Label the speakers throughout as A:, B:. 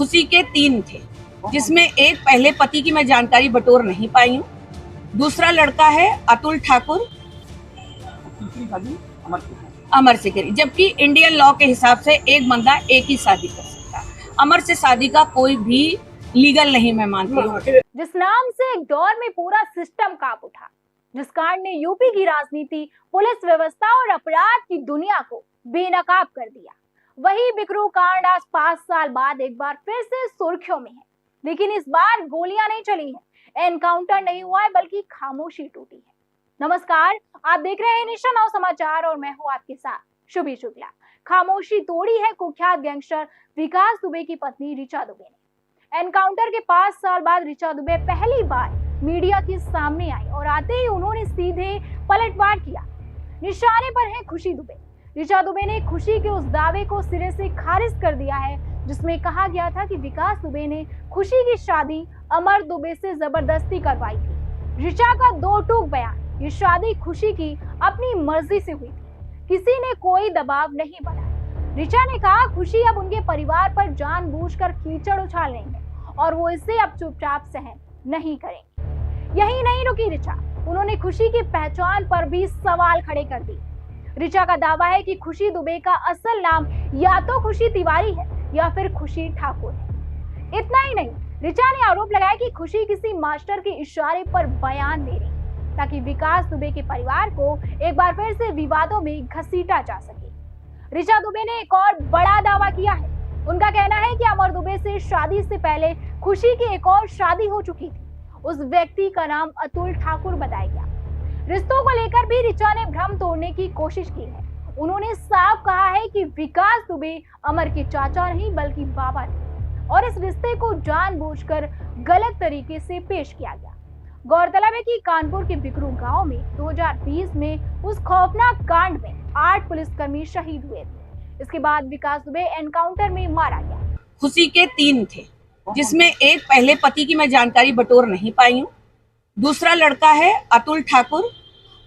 A: खुशी के 3 थे, जिसमें एक पहले पति की मैं जानकारी बटोर नहीं पाई हूँ। दूसरा लड़का है अतुल ठाकुर, अमर से करी, जबकि इंडियन लॉ के हिसाब से एक बंदा एक ही शादी कर सकता है। अमर से शादी का कोई भी लीगल नहीं मैं मानती हूँ।
B: जिस नाम से एक दौर में पूरा सिस्टम कांप उठा, जिस कांड ने यूपी की राजनीति, पुलिस व्यवस्था और अपराध की दुनिया को बेनकाब कर दिया, वही बिकरू कांड आज 5 साल बाद एक बार फिर से सुर्खियों में है। लेकिन इस बार गोलियां नहीं चली हैं, एनकाउंटर नहीं हुआ है, बल्कि खामोशी टूटी है। नमस्कार, आप देख रहे हैं नेशन नाउ समाचार और मैं हूं आपके साथ शुभी शुक्ला। खामोशी तोड़ी है कुख्यात गैंगस्टर विकास दुबे की पत्नी ऋचा दुबे ने। एनकाउंटर के 5 साल बाद ऋचा दुबे पहली बार मीडिया के सामने आई और आते ही उन्होंने सीधे पलटवार किया। निशाने पर है खुशी दुबे। ऋचा दुबे ने खुशी के उस दावे को सिरे से खारिज कर दिया है जिसमें कहा गया था कि विकास दुबे ने खुशी की शादी अमर दुबे से जबरदस्ती करवाई थी। ऋचा का 2 टूक बयान, ये शादी खुशी की अपनी मर्जी से हुई थी, किसी ने कोई दबाव नहीं बनाया। ऋचा ने कहा खुशी अब उनके परिवार पर जानबूझकर कीचड़ उछाल रही है और वो इसे अब चुपचाप सहन नहीं करेंगे। यही नहीं रुकी ऋचा, उन्होंने खुशी की पहचान पर भी सवाल खड़े कर दिए। ऋचा का दावा है कि खुशी दुबे का असल नाम या तो खुशी तिवारी है या फिर खुशी ठाकुर है। इतना ही नहीं, ऋचा ने आरोप लगाया कि खुशी किसी मास्टर के इशारे पर बयान दे रही ताकि विकास दुबे के परिवार को एक बार फिर से विवादों में घसीटा जा सके। ऋचा दुबे ने एक और बड़ा दावा किया है। उनका कहना है कि अमर दुबे से शादी से पहले खुशी की एक और शादी हो चुकी थी। उस व्यक्ति का नाम अतुल ठाकुर बताया गया। रिश्तों को लेकर भी ऋचा ने भ्रम तोड़ने की कोशिश की है। उन्होंने साफ कहा है कि विकास दुबे अमर के चाचा नहीं बल्कि बाबा थे और इस रिश्ते को जानबूझकर गलत तरीके से पेश किया गया। गौरतलब है कि कानपुर के बिकरू गांव में 2020 में उस खौफनाक कांड में 8 पुलिसकर्मी शहीद हुए थे। इसके बाद विकास दुबे एनकाउंटर में मारा गया।
A: खुशी के 3 थे, जिसमें एक पहले पति की मैं जानकारी बटोर नहीं पाई हूँ। दूसरा लड़का है अतुल ठाकुर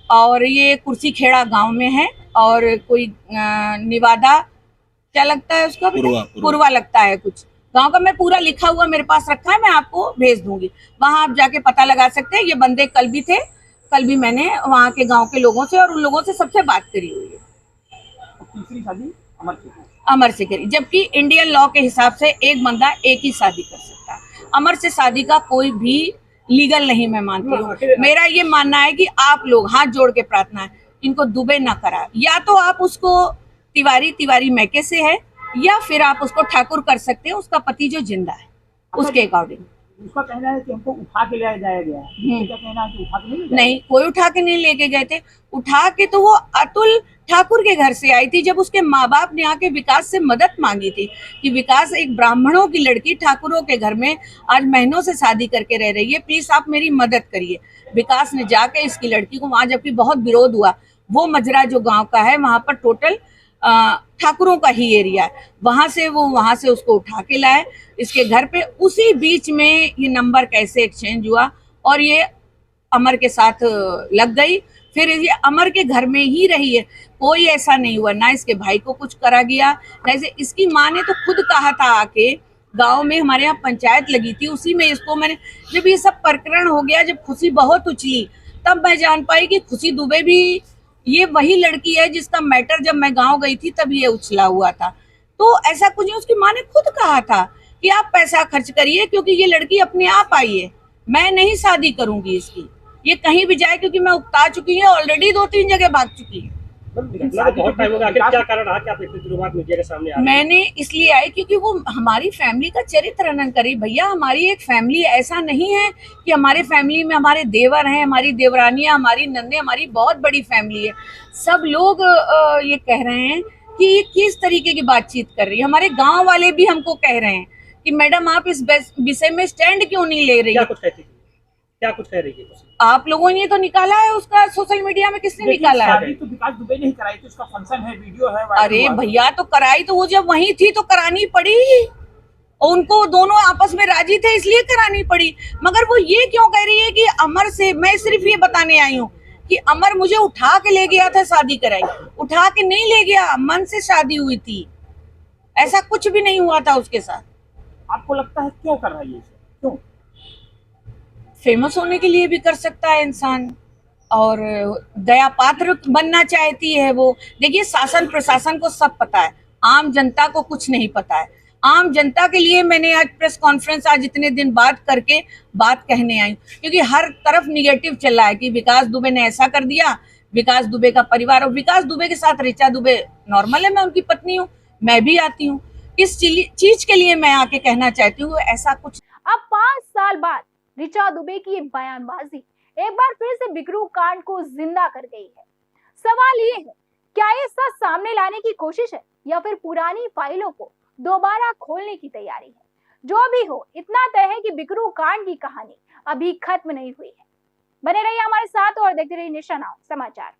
A: और ये कुर्सी खेड़ा गांव में है और कोई निवादा क्या लगता है उसका, पूर्वा लगता है कुछ गांव का। मैं पूरा लिखा हुआ मेरे पास रखा है, मैं आपको भेज दूंगी, वहां आप जाके पता लगा सकते हैं। ये बंदे कल भी थे, कल भी मैंने वहां के गांव के लोगों से और उन लोगों से सबसे बात करी हुई है।
C: तीसरी शादी
A: अमर से करी, जबकि इंडियन लॉ के हिसाब से एक बंदा एक ही शादी कर सकता है। अमर से शादी का कोई भी लीगल नहीं मैं मानती हूँ। मेरा ये मानना है कि आप लोग हाथ जोड़ के प्रार्थना है, इनको दुबे ना करा, या तो आप उसको तिवारी मैके से है या फिर आप उसको ठाकुर कर सकते हैं, उसका पति जो जिंदा है उसके अकॉर्डिंग।
C: उसका कहना है कि हमको उठा के ले जाया गया है। क्या कहना है कि उठा के
A: नहीं, कोई उठा के नहीं लेके गए थे। उठा के तो वो अतुल ठाकुर के घर से आई थी, जब उसके माँ बाप ने आके विकास से मदद मांगी थी कि विकास एक ब्राह्मणों की लड़की ठाकुरों के घर में आज महीनों से शादी करके रह रही है, प्लीज आप मेरी मदद करिए। विकास ने जाके इसकी लड़की को वहां, जबकि बहुत विरोध हुआ, वो मजरा जो गाँव का है वहां पर टोटल ठाकुरों का ही एरिया है, वहां से उसको उठा के लाए इसके घर पे। उसी बीच में ये नंबर कैसे एक्सचेंज हुआ और ये अमर के साथ लग गई, फिर ये अमर के घर में ही रही है। कोई ऐसा नहीं हुआ, ना इसके भाई को कुछ करा गया, ना इसकी माँ ने तो खुद कहा था आके, गांव में हमारे यहाँ पंचायत लगी थी, उसी में इसको मैंने, जब ये सब प्रकरण हो गया, जब खुशी बहुत उछली, तब मैं जान पाई कि खुशी दुबे भी ये वही लड़की है जिसका मैटर जब मैं गांव गई थी तब ये उछला हुआ था। तो ऐसा कुछ नहीं, उसकी माँ ने खुद कहा था कि आप पैसा खर्च करिए क्योंकि ये लड़की अपने आप आई है, मैं नहीं शादी करूंगी इसकी, ये कहीं भी जाए, क्योंकि मैं उकता चुकी है, ऑलरेडी 2-3 जगह भाग चुकी है।
C: बहुत टाइम हो गया, क्या कारण रहा कि आप इतनी दिनों बाद मीडिया के सामने आ रहे हैं?
A: मैंने इसलिए आई क्योंकि वो हमारी फैमिली का चरित्र हनन करी। भैया, हमारी एक फैमिली ऐसा नहीं है कि हमारे फैमिली में हमारे देवर हैं, हमारी देवरानियां, हमारी नंदे, हमारी बहुत बड़ी फैमिली है। सब लोग ये कह रहे हैं कि ये किस तरीके की बातचीत कर रही है। हमारे गाँव वाले भी हमको कह रहे हैं कि मैडम आप इस विषय में स्टैंड क्यों नहीं ले रही?
C: क्या कुछ कह रही है?
A: आप लोगों ने तो निकाला है उसका, सोशल मीडिया में किसने निकाला है?
C: तो विकास दुबे ने ही कराई थी, उसका फंक्शन है, वीडियो है।
A: अरे भैया, तो कराई तो वो जब वहीं थी तो करानी पड़ी, और उनको दोनों आपस में राजी थे इसलिए करानी पड़ी। मगर वो ये क्यों कह रही है कि अमर से, मैं सिर्फ ये बताने आई हूँ कि अमर मुझे उठा के ले गया था, शादी कराई, उठा के नहीं ले गया, मन से शादी हुई थी, ऐसा कुछ भी नहीं हुआ था उसके साथ।
C: आपको लगता है क्यों कर रहा है ये सब? क्यों?
A: फेमस होने के लिए भी कर सकता है इंसान, और दया पात्र बनना चाहती है वो। देखिए, शासन प्रशासन को सब पता है, आम जनता को कुछ नहीं पता है। आम जनता के लिए मैंने आज प्रेस कॉन्फ्रेंस आज इतने दिन बाद करके बात कहने आई, क्योंकि हर तरफ निगेटिव चल रहा है कि विकास दुबे ने ऐसा कर दिया, विकास दुबे का परिवार, और विकास दुबे के साथ ऋचा दुबे नॉर्मल है, मैं उनकी पत्नी हूँ, मैं भी आती हूँ। इस चीज के लिए मैं आके कहना चाहती हूँ ऐसा कुछ।
B: अब 5 साल बाद ऋचा दुबे की ये बयानबाजी एक बार फिर से बिकरू कांड को जिंदा कर गई है। सवाल ये है, क्या ये सच सामने लाने की कोशिश है या फिर पुरानी फाइलों को दोबारा खोलने की तैयारी है? जो भी हो, इतना तय है कि बिकरू कांड की कहानी अभी खत्म नहीं हुई है। बने रहिए हमारे साथ और देखते रहिए नेशन नाउ समाचार।